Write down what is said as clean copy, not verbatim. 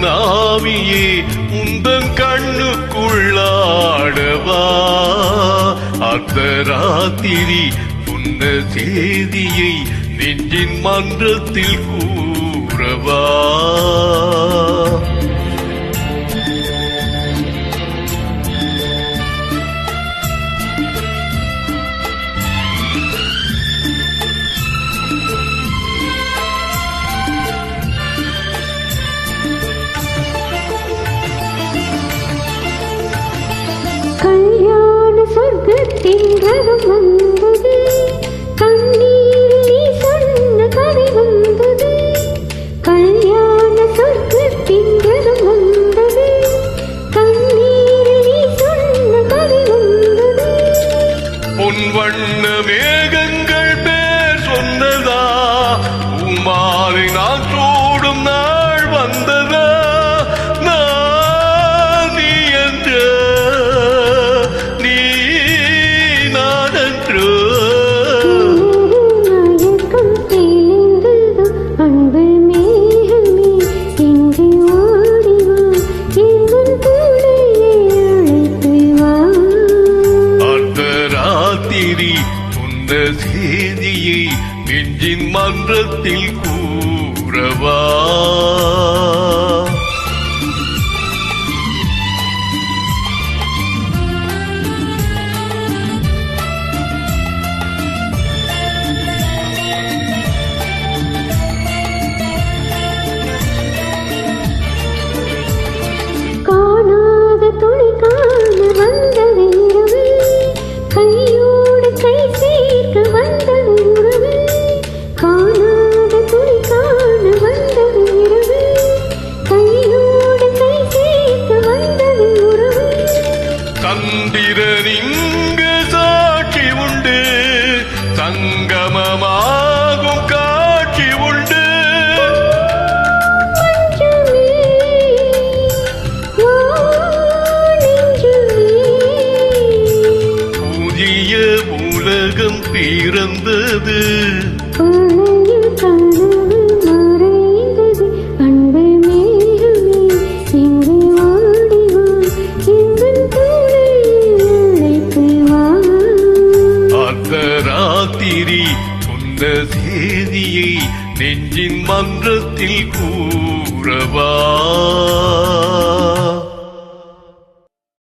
நாவியே உந்தன் கண்ணுக்குள்ளாடவா அர்த்தராத்திரி சொன்ன செய்தியை நெஞ்சின் மன்றத்தில் கூறவா கல்யாண சொர்க்கத்தின் ரதம் வந்தது, கண்ணீரில் நீ சொன்ன கதை வந்தது. கல்யாண சொர்க்கத்தின் ரதம் வந்தது, கண்ணீரில் நீ சொன்ன கதை வந்தது. பொன் வண்ண மேகங்கள் பேர் சொன்னதா, உமாலை நான் சூடும் நாள் வந்ததா. சொன்ன செய்தியை நெஞ்சின் மன்றத்தில் கூறவா காணாத துணை காண வந்தது இரவு, கையோடு கை சேர்க்க வந்தது உறவு. காணாத துணை காண வந்தது இரவு, கையோடு கை சேர்க்க வந்தது உறவு. சந்திரன் இங்கு சாட்சி உண்டு, சங்கமமாகும் காட்சி உண்டு. புதிய உலகம் பிறந்தது, கனவு மறைந்தது. அன்பு மேகமே இங்கு ஓடிவா, எங்கள் துணை அழைத்து வா. அர்த்தராத்திரி சொன்ன செய்தியை நெஞ்சின் மன்றத்தில் கூறவா.